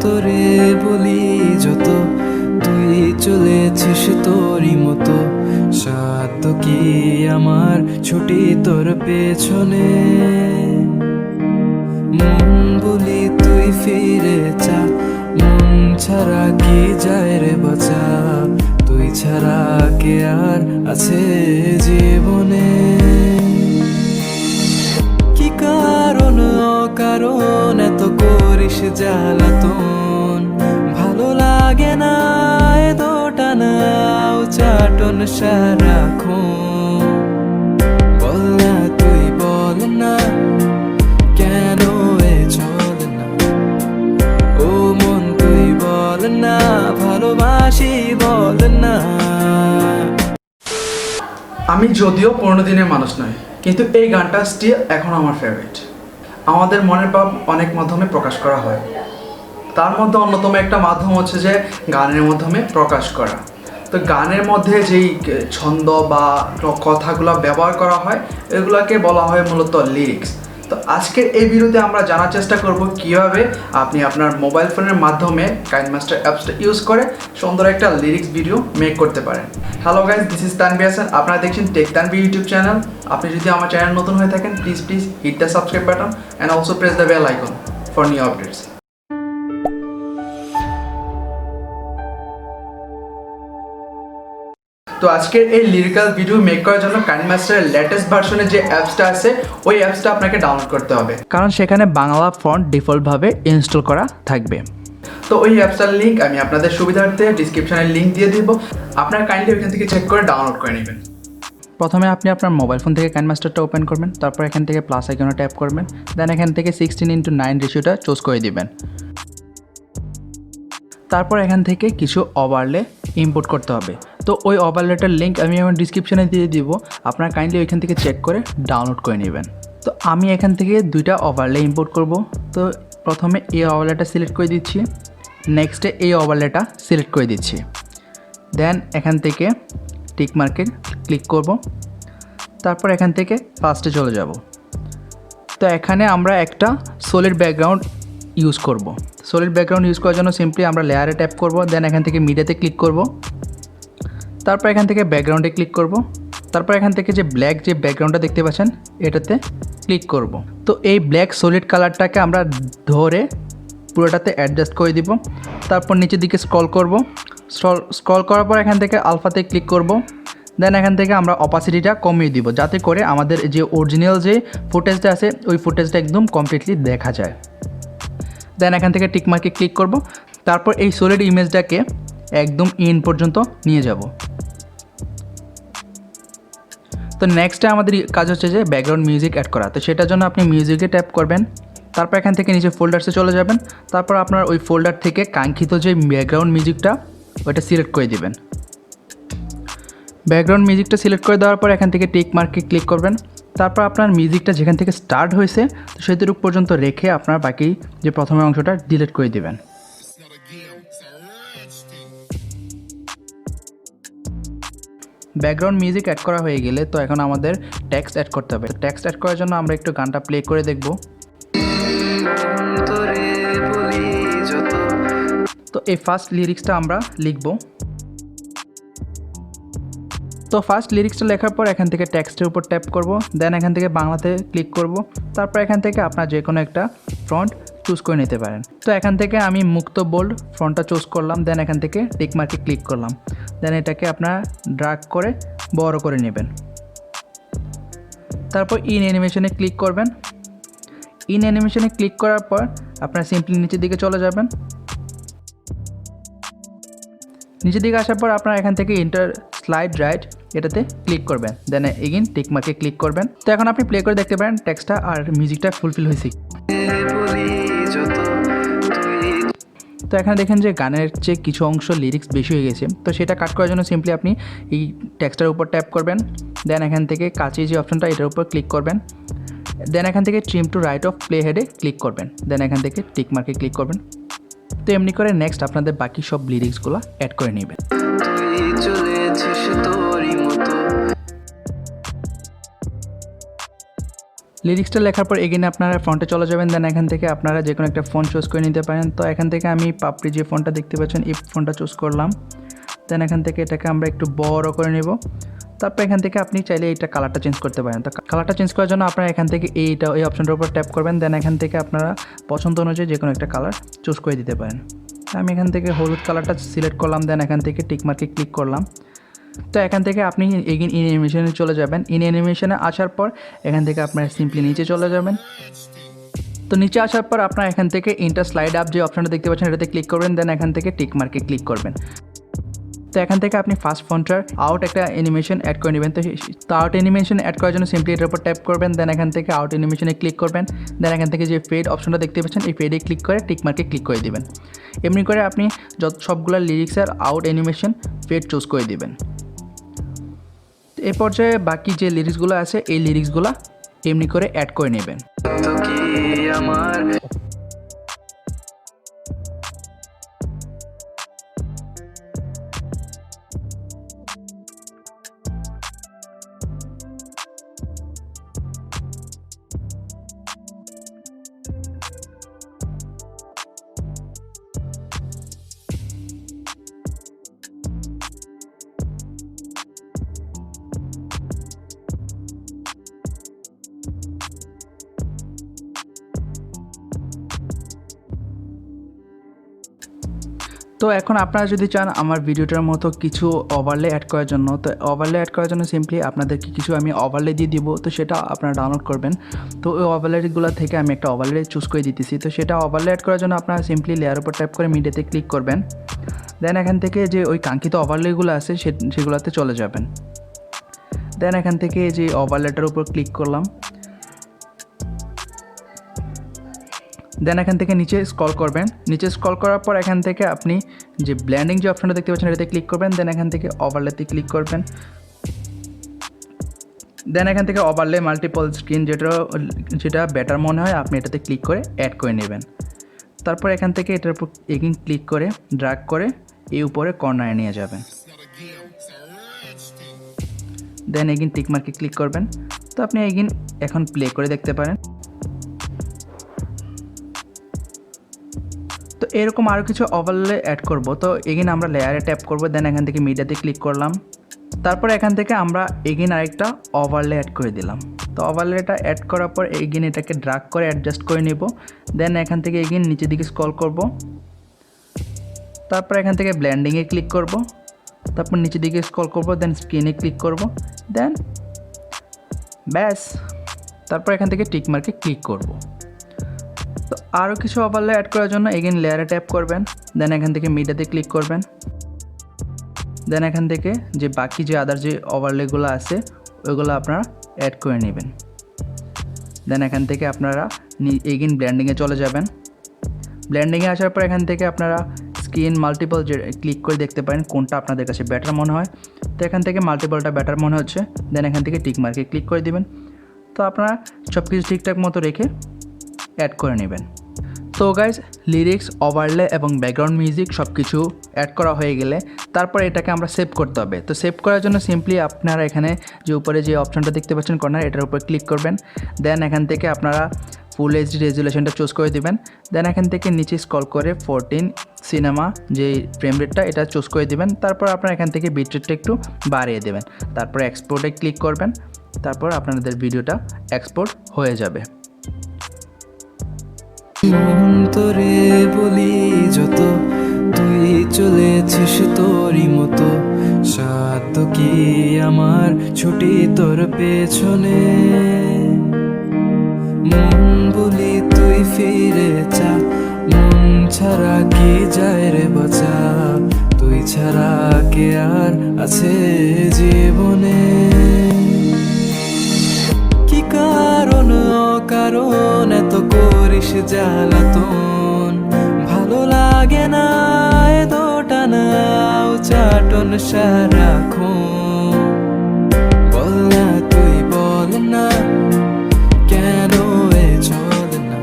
তোরে বলি যত তুই চলেছিস তোরই মতো সাধ্য কি আমার ছুটি তোর পেছনে মন বলি তুই ফিরে চা মন ছাড়া কি যায় রে বাঁচা তুই ছাড়া কে আর আছে জীবনে কি কারণ অকারণ এত করিস জ্বালাতন ভালো লাগে না এতটা চাটন সারাক্ষণ বল না তুই বল না কেন এ চলে না ও মন তুই বল না ভালোবাসি বল না। আমি যদিও 15 দিনের মানুষ নই, কিন্তু এই গানটা স্টিল এখন আমার ফেভারিট। আমাদের মনের ভাব অনেক মাধ্যমে প্রকাশ করা হয়, তার মধ্যে অন্যতম একটা মাধ্যম হচ্ছে যে গানের মাধ্যমে প্রকাশ করা। তো গানের মধ্যে যেই ছন্দ বা কথাগুলো ব্যবহার করা হয় এগুলোকে বলা হয় মূলত লিরিক্স। তো আজকের এই ভিডিওতে আমরা জানার চেষ্টা করব কিভাবে আপনি আপনার মোবাইল ফোনের মাধ্যমে KineMaster অ্যাপসটা ইউজ করে সুন্দর একটা লিরিক্স ভিডিও মেক করতে পারেন। Hello guys, this is Tanvir. আপনারা দেখছেন টেক তানভীর ইউটিউব চ্যানেল। আপনি যদি আমার চ্যানেল নতুন হয়ে থাকেন please hit the subscribe button and also press the bell icon for new updates. তো আজকের এই লিরিক্যাল ভিডিও মেক করার জন্য KineMaster's লেটেস্ট ভার্সনের যে অ্যাপসটা আছে ওই অ্যাপসটা আপনাকে ডাউনলোড করতে হবে, কারণ সেখানে বাংলা ফন্ট ডিফল্টভাবে ইনস্টল করা থাকবে। তো ওই অ্যাপসটার লিঙ্ক আমি আপনাদের সুবিধার্থে ডিসক্রিপশনে লিঙ্ক দিয়ে দিব, আপনারা কাইন্ডলি ওইখান থেকে চেক করে ডাউনলোড করে নেবেন। প্রথমে আপনি আপনার মোবাইল ফোন থেকে KineMasterটা ওপেন করবেন, তারপর এখান থেকে প্লাস আইকনে ট্যাপ করবেন, দেন এখান থেকে 16:9 রেশিওটা চুজ করে দিবেন। তারপর এখান থেকে কিছু ওভারলে ইম্পোর্ট করতে হবে। তো ওই ওভারলেটার লিঙ্ক আমি আমার ডিসক্রিপশনে দিয়ে দিব, আপনারা কাইন্ডলি ওইখান থেকে চেক করে ডাউনলোড করে নেবেন। তো আমি এখান থেকে দুইটা ওভারলে ইম্পোর্ট করব। তো প্রথমে এই ওভারলেটা সিলেক্ট করে দিচ্ছি, নেক্সটে এই ওভারলেটা সিলেক্ট করে দিচ্ছি, দেন এখান থেকে টিক মার্কে ক্লিক করব, তারপর এখান থেকে ফার্স্টে চলে যাব। তো এখানে আমরা একটা সলিড ব্যাকগ্রাউন্ড ইউজ করব। সলিড ব্যাকগ্রাউন্ড ইউজ করার জন্য সিম্পলি আমরা লেয়ারে ট্যাপ করব, দেন এখান থেকে মিডিয়াতে ক্লিক করব, তারপর এখান থেকে ব্যাকগ্রাউন্ডে ক্লিক করব, তারপর এখান থেকে যে ব্ল্যাক যে ব্যাকগ্রাউন্ডটা দেখতে পাচ্ছেন এটাতে ক্লিক করব। তো এই ব্ল্যাক সলিড কালারটাকে আমরা ধরে পুরোটাতে অ্যাডজাস্ট করে দিব। তারপর নিচের দিকে স্ক্রল করব, স্ক্রল করার পর এখান থেকে আলফাতে ক্লিক করব, দেন এখান থেকে আমরা অপাসিটিটা কমিয়ে দিব, যাতে করে আমাদের যে অরিজিনাল যে ফুটেজটা আছে ওই ফুটেজটা একদম কমপ্লিটলি দেখা যায়। দেন এখান থেকে টিক মার্কে ক্লিক করব, তারপর এই সলিড ইমেজটাকে একদম ইন পর্যন্ত নিয়ে যাব। তো নেক্সটে আমাদের কাজ হচ্ছে যে ব্যাকগ্রাউন্ড মিউজিক অ্যাড করা। তো সেটার জন্য আপনি মিউজিকে ট্যাপ করবেন, তারপর এখান থেকে নিচে ফোল্ডার্সে চলে যাবেন, তারপর আপনার ওই ফোল্ডার থেকে কাঙ্ক্ষিত যে ব্যাকগ্রাউন্ড মিউজিকটা ওইটা সিলেক্ট করে দিবেন। ব্যাকগ্রাউন্ড মিউজিকটা সিলেক্ট করে দেওয়ার পর এখান থেকে টিক মার্কে ক্লিক করবেন, তারপর আপনার মিউজিকটা যেখান থেকে স্টার্ট হয়েছে তো সেটুকু পর্যন্ত রেখে আপনার বাকি যে প্রথমে অংশটা ডিলিট করে দিবেন। ব্যাকগ্রাউন্ড মিউজিক অ্যাড করা হয়ে গেলে তো এখন আমাদের টেক্সট অ্যাড করতে হবে। টেক্সট অ্যাড করার জন্য আমরা একটু গানটা প্লে করে দেখব। তো এই ফার্স্ট লিরিক্সটা আমরা লিখব। তো ফার্স্ট লিরিক্সটা লেখার পর এখান থেকে টেক্সটের উপর ট্যাপ করব, দেন এখান থেকে বাংলাতে ক্লিক করব, তারপর এখান থেকে আপনার যে কোনো একটা ফন্ট চুজ করে নিতে পারেন। তো এখান থেকে আমি মুক্ত বোল্ড ফন্টটা চুজ করলাম, দেন এখান থেকে টিক মার্কে ক্লিক করলাম, দেন এটাকে আপনার ড্র্যাগ করে বড় করে নেবেন। তারপর ইন অ্যানিমেশনে ক্লিক করবেন। ইন অ্যানিমেশনে ক্লিক করার পর আপনার সিম্পলি নিচের দিকে চলে যাবেন। নিচের দিকে আসার পর আপনার এখান থেকে ইন্টার স্লাইড রাইট এটাতে ক্লিক করবেন, দেন এগেইন টিক মার্কে ক্লিক করবেন। তো এখন আপনি প্লে করে দেখতে পারেন টেক্সটটা আর মিউজিকটা ফুলফিল হয়েছে। তো এখানে দেখেন যে গানের চেয়ে কিছু অংশ লিরিক্স বেশি হয়ে গেছে। তো সেটা কাট করার জন্য সিম্পলি আপনি এই টেক্সটার উপর ট্যাপ করবেন, দেন এখান থেকে কাছে যে অপশনটা এটার উপর ক্লিক করবেন, দেন এখান থেকে trim to right of play হেডে ক্লিক করবেন, দেন এখান থেকে টিক মার্কে ক্লিক করবেন। তো এমনি করে নেক্সট আপনাদের বাকি সব লিরিক্সগুলো অ্যাড করে নেবেন। লিরিক্সটা লেখার পর এগিয়ে আপনারা ফন্টে চলে যাবেন। দেন এখান থেকে আপনারা যে কোনো একটা ফন্ট চুজ করে নিতে পারেন। তো এখান থেকে আমি পাপড়ি যে ফন্টটা দেখতে পাচ্ছেন এই ফন্টটা চুজ করলাম। দেন এখান থেকে এটাকে আমরা একটু বড় করে নেব। তারপর এখান থেকে আপনি চাইলে এইটা কালারটা চেঞ্জ করতে পারেন। তো কালারটা চেঞ্জ করার জন্য আপনারা এখান থেকে এই অপশনটার উপর ট্যাপ করবেন। দেন এখান থেকে আপনারা পছন্দ অনুযায়ী যে কোনো একটা কালার চুজ করে দিতে পারেন। আমি এখান থেকে হলুদ কালারটা সিলেক্ট করলাম। দেন এখান থেকে টিক মার্কে ক্লিক করলাম। তো এখান থেকে আপনি এগেইন ইন অ্যানিমেশনে চলে যাবেন। ইন অ্যানিমেশনে আসার পর এখান থেকে আপনারা সিম্পলি নিচে চলে যাবেন। তো নিচে আসার পর আপনারা এখান থেকে ইন্টার স্লাইড আপ যে অপশনটা দেখতে পাচ্ছেন এটাতে ক্লিক করবেন। দেন এখান থেকে টিক মার্কে ক্লিক করবেন। তো এখান থেকে আপনি ফার্স্ট ফন্টার আউট একটা অ্যানিমেশন অ্যাড করে নেবেন। তো আউট অ্যানিমেশন অ্যাড করার জন্য সিম্পলি এটার উপর ট্যাপ করবেন। দেন এখান থেকে আউট অ্যানিমেশনে ক্লিক করবেন। দেন এখান থেকে যে ফেড অপশনটা দেখতে পাচ্ছেন এই ফেডে ক্লিক করে টিক মার্কে ক্লিক করে দিবেন। এমনি করে আপনি যত সবগুলো লিরিক্সের আউট অ্যানিমেশন ফেড চুজ করে দিবেন। এই পর্যায়ে বাকি যে লিরিক্সগুলো আছে এই লিরিক্সগুলো এমনি করে অ্যাড করে নেবেন। তো কি আমার তো এখন আপনারা যদি চান আমার ভিডিওটার মতো কিছু ওভারলে অ্যাড করার জন্য, তো ওভারলে অ্যাড করার জন্য সিম্পলি আপনাদেরকে কিছু আমি ওভারলে দিয়ে দিব। তো সেটা আপনারা ডাউনলোড করবেন। তো ওই ওভারলেগুলো থেকে আমি একটা ওভারলে চুজ করে দিতেছি। তো সেটা ওভারলে অ্যাড করার জন্য আপনারা সিম্পলি লেয়ার উপর ট্যাপ করে মিডিয়াতে ক্লিক করবেন। দেন এখান থেকে যে ওই কাঙ্ক্ষিত ওভারলেগুলো আছে সেগুলোতে চলে যাবেন। দেন এখান থেকে যে ওভারলেটার উপর ক্লিক করলাম। দেন এখান থেকে নিচে স্ক্রল করবেন। নিচে স্ক্রল করার পর এখান থেকে আপনি যে ব্লেন্ডিং যে অপশনটা দেখতে পাচ্ছেন এটাতে ক্লিক করবেন। দেন এখান থেকে ওভারলেতে ক্লিক করবেন। দেন এখান থেকে ওভারলে মাল্টিপল স্ক্রিন যেটা বেটার মনে হয় আপনি এটাতে ক্লিক করে অ্যাড করে নেবেন। তারপর এখান থেকে এটার উপর এগিন ক্লিক করে ড্র্যাগ করে এই উপরে কর্নারে নিয়ে যাবেন। দেন এগিন টিক মার্কে ক্লিক করবেন। তো আপনি এগিন এখন প্লে করে দেখতে পারেন। তো এরকম আরও কিছু ওভারলে অ্যাড করব। তো এগিন আমরা লেয়ারে ট্যাপ করব। দেন এখান থেকে মিডিয়াতে ক্লিক করলাম। তারপর এখান থেকে আমরা এগিন আরেকটা ওভারলে অ্যাড করে দিলাম। তো ওভারলেটা অ্যাড করার পর এগিন এটাকে ড্র্যাগ করে অ্যাডজাস্ট করে নেব। দেন এখান থেকে এগিন নিচের দিকে স্ক্রল করব। তারপর এখান থেকে ব্লেন্ডিংয়ে ক্লিক করব। তারপর নিচের দিকে স্ক্রল করব। দেন স্ক্রিনে ক্লিক করব। দেন ব্যাস। তারপর এখান থেকে টিক মার্কে ক্লিক করব। তো আরও কিছু ওভারলে অ্যাড করার জন্য এগেইন লেয়ারে ট্যাপ করবেন। দেন এখান থেকে মিডিয়াতে ক্লিক করবেন। দেন এখান থেকে যে বাকি যে আদার যে ওভারলেগুলো আছে ওইগুলো আপনারা অ্যাড করে নেবেন। দেন এখান থেকে আপনারা এগেইন ব্লেন্ডিংয়ে চলে যাবেন। ব্লেন্ডিংয়ে আসার পর এখান থেকে আপনারা স্ক্রিন মাল্টিপল যে ক্লিক করে দেখতে পারেন কোনটা আপনাদের কাছে বেটার মনে হয়। তো এখান থেকে মাল্টিপলটা বেটার মনে হচ্ছে। দেন এখান থেকে টিক মার্কে ক্লিক করে দিবেন। তো আপনারা সব কিছু ঠিকঠাক মতো রেখে অ্যাড করে নেবেন। তো গাইজ লিরিক্স ওভারলে এবং ব্যাকগ্রাউন্ড মিউজিক সব কিছু অ্যাড করা হয়ে গেলে তারপর এটাকে আমরা সেভ করতে হবে। তো সেভ করার জন্য সিম্পলি আপনারা এখানে যে উপরে যে অপশনটা দেখতে পাচ্ছেন কর্নার এটার উপর ক্লিক করবেন। দেন এখান থেকে আপনারা ফুল এইচডি রেজুলেশনটা চুজ করে দিবেন। দেন এখান থেকে নিচে স্ক্রল করে 14 সিনেমা যে ফ্রেম রেটটা এটা চুজ করে দিবেন। তারপর আপনারা এখান থেকে বিট রেটটা একটু বাড়িয়ে দেবেন। তারপর এক্সপোর্টে ক্লিক করবেন। তারপর আপনাদের ভিডিওটা এক্সপোর্ট হয়ে যাবে। মন তোরে বলি যত তুই চলেছিস তোরই মতো, সাধ্য কি আমার ছুটি তোর পেছনে। মন বলি তুই ফিরে চা, মন ছাড়া কি যায় রে বাঁচা, তুই ছাড়া কে আর আছে জীবনে। কি কারণ অকারণ এত করিস জ্বালাতন, ভালো লাগে না এত টানা চাটন সারাক্ষণ। বল না তুই বল না কেন এ চল না,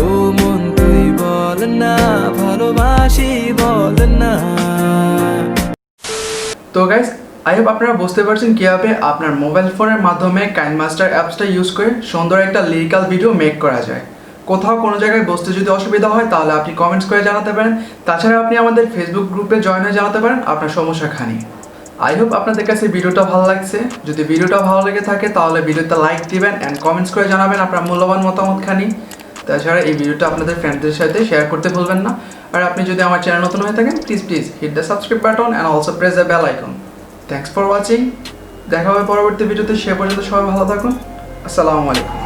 ও মন তুই বল না ভালোবাসি বল না। তো গাইস আই হোপ আপনারা বুঝতে পারছেন কীভাবে আপনার মোবাইল ফোনের মাধ্যমে কাইনমাস্টার অ্যাপসটা ইউজ করে সুন্দর একটা লিরিক্যাল ভিডিও মেক করা যায়। কোথাও কোনো জায়গায় বুঝতে যদি অসুবিধা হয় তাহলে আপনি কমেন্টস করে জানাতে পারেন। তাছাড়া আপনি আমাদের ফেসবুক গ্রুপে জয়েন হয়ে জানাতে পারেন আপনার সমস্যাখানি। আই হোপ আপনাদের কাছে ভিডিওটা ভালো লাগছে। যদি ভিডিওটা ভালো লেগে থাকে তাহলে ভিডিওতে লাইক দিবেন অ্যান্ড কমেন্টস করে জানাবেন আপনার মূল্যবান মতামতখানি। তাছাড়া এই ভিডিওটা আপনাদের ফ্রেন্ডদের সাথে শেয়ার করতে ভুলবেন না। আর আপনি যদি আমার চ্যানেল নতুন হয়ে থাকেন please hit the subscribe button and also press the bell icon. Thanks for watching. দেখা হবে পরবর্তী ভিডিওতে। সে পর্যন্ত সবাই ভালো থাকুন। আসসালামু আলাইকুম।